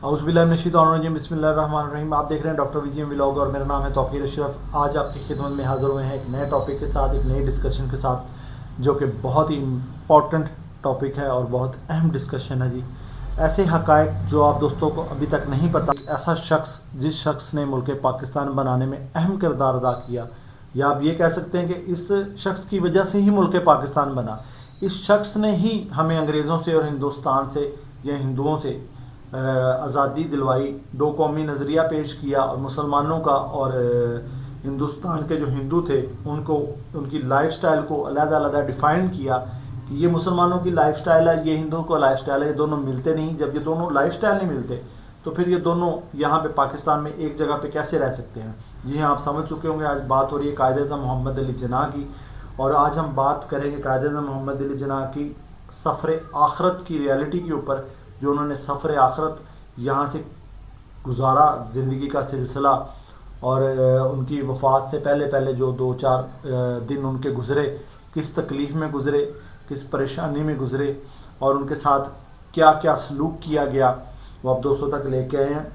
औज़ुबिल्लाहिमिनश्शैतानिर्रजीम बिस्मिल्लाहिर्रहमानिर्रहीम। आप देख रहे हैं डॉक्टर वीजीएम व्लॉग और मेरा नाम है तौक़ीर अशरफ। आज आपकी खिदमत में हाज़िर हुए हैं एक नए टॉपिक के साथ, एक नई डिस्कशन के साथ, जो कि बहुत ही इम्पॉर्टेंट टॉपिक है और बहुत अहम डिस्कशन है जी। ऐसे हक़ाइक़ जो आप दोस्तों को अभी तक नहीं पता, ऐसा शख्स जिस शख्स ने मुल्क पाकिस्तान बनाने में अहम किरदार अदा किया, या आप ये कह सकते हैं कि इस शख्स की वजह से ही मुल्क पाकिस्तान बना। इस शख्स ने ही हमें अंग्रेज़ों से और हिंदुस्तान से या हिंदुओं से आज़ादी दिलवाई, दो कौमी नज़रिया पेश किया और मुसलमानों का और हिंदुस्तान के जो हिंदू थे उनको, उनकी लाइफस्टाइल को अलग-अलग डिफ़ाइन किया कि ये मुसलमानों की लाइफस्टाइल है, ये हिंदुओं का लाइफस्टाइल है, ये दोनों मिलते नहीं। जब ये दोनों लाइफस्टाइल नहीं मिलते तो फिर ये दोनों यहाँ पे पाकिस्तान में एक जगह पे कैसे रह सकते हैं। जी हाँ, आप समझ चुके होंगे। आज बात हो रही है कायद-ए-आज़म मोहम्मद अली जिन्ना की, और आज हम बात करेंगे कायद-ए-आज़म मोहम्मद अली जिन्ना की सफ़र आखरत की रियलिटी के ऊपर, जो उन्होंने सफ़र आखरत यहाँ से गुजारा, ज़िंदगी का सिलसिला, और उनकी वफ़ात से पहले पहले जो 2-4 दिन उनके गुज़रे, किस तकलीफ़ में गुज़रे, किस परेशानी में गुज़रे, और उनके साथ क्या क्या सलूक किया गया, वो आप दोस्तों तक लेके आए हैं।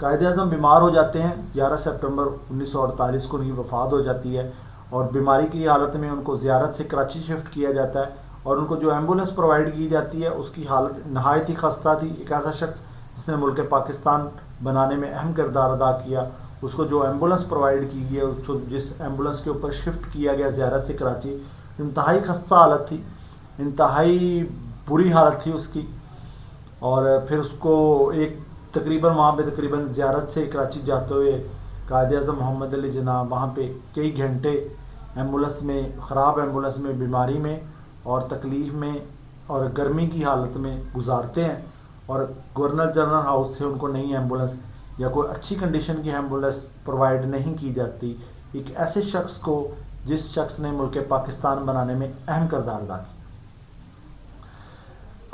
कायद-ए-आज़म बीमार हो जाते हैं, 11 सितंबर 1948 को उनकी वफ़ात हो जाती है, और बीमारी की हालत में उनको ज़ियारत से कराची शिफ्ट किया जाता है, और उनको जो एम्बुलेंस प्रोवाइड की जाती है उसकी हालत नहायत ही खस्ता थी। एक ऐसा शख्स जिसने मुल्क पाकिस्तान बनाने में अहम किरदार अदा किया, उसको जो एम्बुलेंस प्रोवाइड की गई, उसको जिस एम्बुलेंस के ऊपर शिफ्ट किया गया ज़ियारत से कराची, इंतहाई खस्ता हालत थी, इंतहाई बुरी हालत थी उसकी। और फिर उसको एक तकरीबन वहाँ पे तकरीबन ज़ियारत से कराची जाते हुए कायद-ए-आज़म मोहम्मद अली जिन्ना वहाँ पे कई घंटे एम्बुलेंस में, ख़राब एम्बुलेंस में, बीमारी में और तकलीफ़ में और गर्मी की हालत में गुजारते हैं, और गवर्नर जनरल हाउस से उनको नई एम्बुलेंस या कोई अच्छी कंडीशन की एम्बुलेंस प्रोवाइड नहीं की जाती। एक ऐसे शख्स को जिस शख्स ने मुल्क पाकिस्तान बनाने में अहम किरदार अदा किया।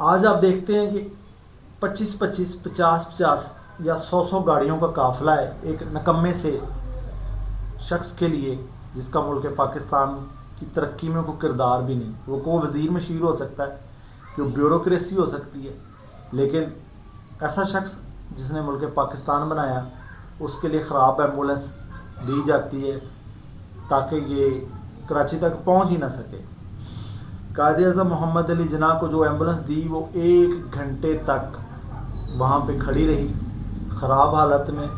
आज आप देखते हैं कि 25-25, 50-50 या 100-100 गाड़ियों का काफ़िला है एक नकम्मे से शख्स के लिए, जिसका मुल्क पाकिस्तान की तरक्की में कोई किरदार भी नहीं। वो को वज़ीर मशीर हो सकता है, कोई ब्यूरोक्रेसी हो सकती है, लेकिन ऐसा शख्स जिसने मुल्क पाकिस्तान बनाया, उसके लिए ख़राब एम्बुलेंस दी जाती है ताकि ये कराची तक पहुंच ही ना सके। कायद-ए-आज़म मोहम्मद अली जिन्ना को जो एम्बुलेंस दी, वो 1 घंटे तक वहाँ पे खड़ी रही ख़राब हालत में,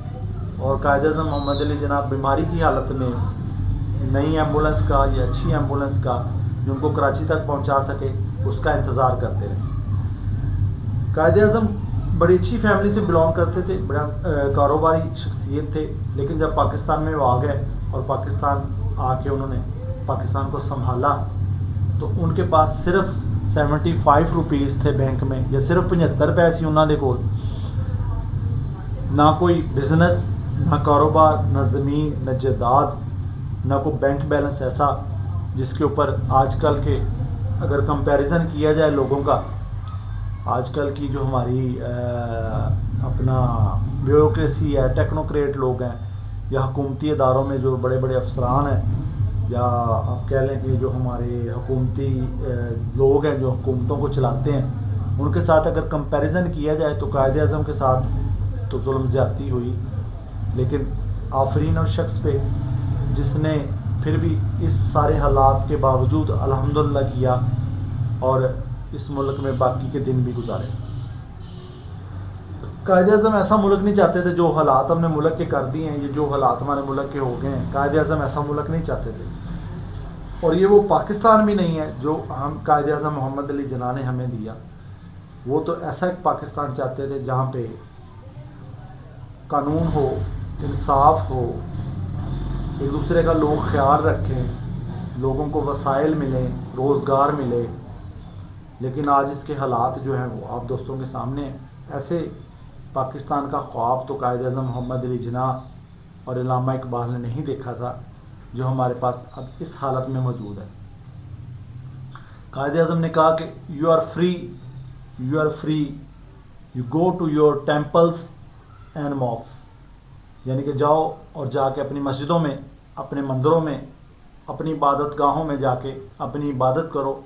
और कायद-ए-आज़म मोहम्मद अली जिन्ना बीमारी की हालत में नई एम्बुलेंस का या अच्छी एम्बुलेंस का जो उनको कराची तक पहुँचा सके, उसका इंतज़ार करते रहे। कायद-ए-आज़म बड़ी अच्छी फैमिली से बिलोंग करते थे, बड़ा कारोबारी शख्सियत थे, लेकिन जब पाकिस्तान में वो आ गए और पाकिस्तान आके उन्होंने पाकिस्तान को संभाला, तो उनके पास सिर्फ 75 रुपीज़ थे बैंक में, या सिर्फ 75 पैसे उन्होंने कोल। ना कोई बिजनेस, ना कारोबार, ना ज़मीन, ना जायदाद, ना कोई बैंक बैलेंस ऐसा जिसके ऊपर आजकल के अगर कंपैरिजन किया जाए लोगों का, आजकल की जो हमारी अपना ब्यूरोक्रेसी है, टेक्नोक्रेट लोग हैं, या हुकूमती इदारों में जो बड़े बड़े अफसरान हैं, या आप कह लें कि जो हमारे हुकूमती लोग हैं जो हुकूमतों को चलाते हैं, उनके साथ अगर कंपैरिजन किया जाए तो कायद-ए-आज़म के साथ तो जुल्म ज़्यादती हुई। लेकिन आफरीन और शख्स पे जिसने फिर भी इस सारे हालात के बावजूद अल्हम्दुलिल्लाह किया और इस मुल्क में बाकी के दिन भी गुजारे। कायद-ए-आज़म ऐसा मुल्क नहीं चाहते थे, जो हालात हमने मुल्क के कर दिए हैं, ये जो हालात हमारे मुल्क के हो गए हैं, कायद-ए-आज़म ऐसा मुल्क नहीं चाहते थे, और ये वो पाकिस्तान भी नहीं है जो हम कायद-ए-आज़म मोहम्मद अली जिन्ना ने हमें दिया। वो तो ऐसा एक पाकिस्तान चाहते थे जहाँ पे कानून हो, इंसाफ हो, एक दूसरे का लोग ख्याल रखें, लोगों को वसाइल मिलें, रोज़गार मिले। लेकिन आज इसके हालात जो हैं वो आप दोस्तों के सामने हैं। ऐसे पाकिस्तान का ख्वाब तो कायद-ए-आज़म मोहम्मद अली जिन्ना और अल्लामा इकबाल ने नहीं देखा था, जो हमारे पास अब इस हालत में मौजूद है। कायद-ए-आज़म ने कहा कि you are free, you are free, you go to your temples and mosques, यानी कि जाओ और जाके अपनी मस्जिदों में, अपने मंदिरों में, अपनी इबादत गाहों में जाके अपनी इबादत करो।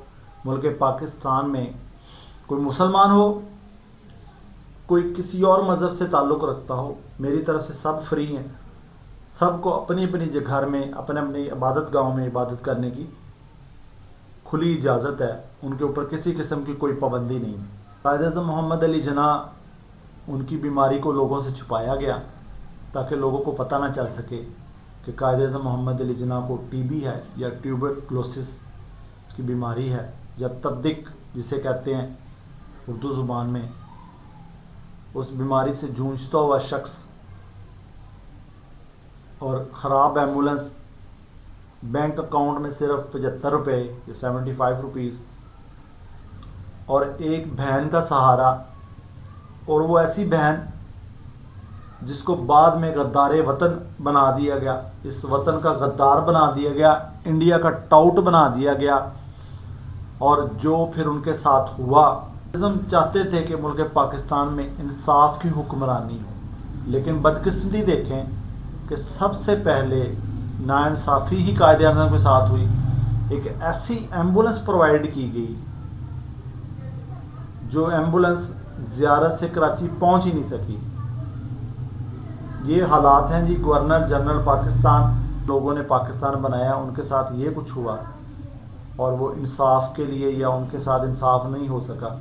मुल्क पाकिस्तान में कोई मुसलमान हो کوئی کسی اور مذہب سے تعلق رکھتا ہو، میری طرف سے سب فری ہیں، سب کو اپنی اپنی گھر میں اپنے اپنی عبادت گاہوں میں عبادت کرنے کی کھلی اجازت ہے، ان کے اوپر کسی قسم کی کوئی پابندی نہیں ہے۔ قائد اعظم محمد علی جناح، ان کی بیماری کو لوگوں سے چھپایا گیا تاکہ لوگوں کو پتہ نہ چل سکے کہ قائد اعظم محمد علی جناح کو ٹی بی ہے یا ٹیوبرکلوسس کی بیماری ہے، یا تبدک جسے کہتے ہیں اردو زبان میں۔ اس بیماری سے جونجتا ہوا شخص اور خراب ایمبولنس، بینک اکاؤنٹ میں صرف 75 روپے یا 75 روپیز، اور ایک بہن کا سہارا، اور وہ ایسی بہن جس کو بعد میں غدار وطن بنا دیا گیا، اس وطن کا غدار بنا دیا گیا، انڈیا کا ٹاؤٹ بنا دیا گیا، اور جو پھر ان کے ساتھ ہوا۔ ہم چاہتے تھے کہ ملک پاکستان میں انصاف کی حکمرانی ہو، لیکن بدقسمتی دیکھیں کہ سب سے پہلے ناانصافی ہی قائد اعظم کے ساتھ ہوئی۔ ایک ایسی ایمبولنس پرووائڈ کی گئی جو ایمبولنس زیارت سے کراچی پہنچ ہی نہیں سکی۔ یہ حالات ہیں جی، گورنر جنرل پاکستان، لوگوں نے پاکستان بنایا، ان کے ساتھ یہ کچھ ہوا اور وہ انصاف کے لیے یا ان کے ساتھ انصاف نہیں ہو سکا،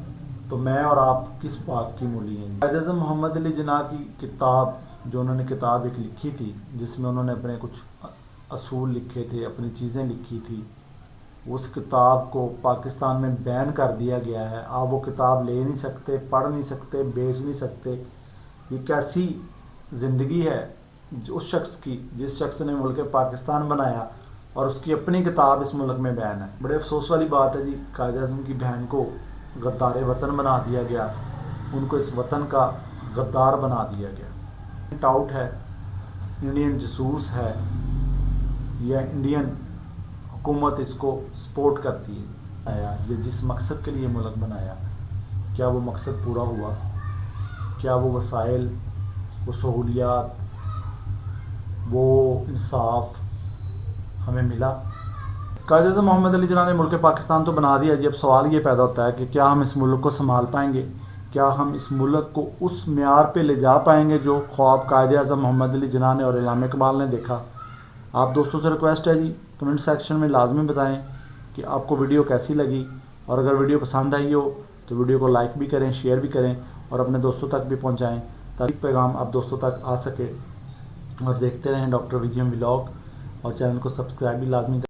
تو میں اور آپ کس بات کی مولی ہیں؟ قائد اعظم محمد علی جناح کی کتاب، جو انہوں نے کتاب ایک لکھی تھی جس میں انہوں نے اپنے کچھ اصول لکھے تھے، اپنی چیزیں لکھی تھی، اس کتاب کو پاکستان میں بین کر دیا گیا ہے۔ آپ وہ کتاب لے نہیں سکتے، پڑھ نہیں سکتے، بیچ نہیں سکتے۔ یہ کیسی زندگی ہے اس شخص کی جس شخص نے ملک پاکستان بنایا اور اس کی اپنی کتاب اس ملک میں بین ہے؟ بڑے افسوس والی بات ہے جی، قائد اعظم کی بہن کو غدار وطن بنا دیا گیا، ان کو اس وطن کا غدار بنا دیا گیا۔ ٹاؤٹ ہے، انڈین جاسوس ہے، یا انڈین حکومت اس کو سپورٹ کرتی ہے۔ یہ جس مقصد کے لیے ملک بنایا، کیا وہ مقصد پورا ہوا؟ کیا وہ وسائل، وہ سہولیات، وہ انصاف ہمیں ملا؟ قائد اعظم محمد علی جناح نے ملک پاکستان تو بنا دیا جی، اب سوال یہ پیدا ہوتا ہے کہ کیا ہم اس ملک کو سنبھال پائیں گے؟ کیا ہم اس ملک کو اس معیار پہ لے جا پائیں گے جو خواب قائد اعظم محمد علی جناح نے اور علامہ اقبال نے دیکھا؟ آپ دوستوں سے ریکویسٹ ہے جی، کمنٹ سیکشن میں لازمی بتائیں کہ آپ کو ویڈیو کیسی لگی، اور اگر ویڈیو پسند آئی ہو تو ویڈیو کو لائک بھی کریں، شیئر بھی کریں، اور اپنے دوستوں تک بھی پہنچائیں تاکہ پیغام آپ دوستوں تک آ سکے۔ اور دیکھتے رہیں ڈاکٹر وی جی ایم ولاگ، اور چینل کو سبسکرائب بھی لازمی کریں۔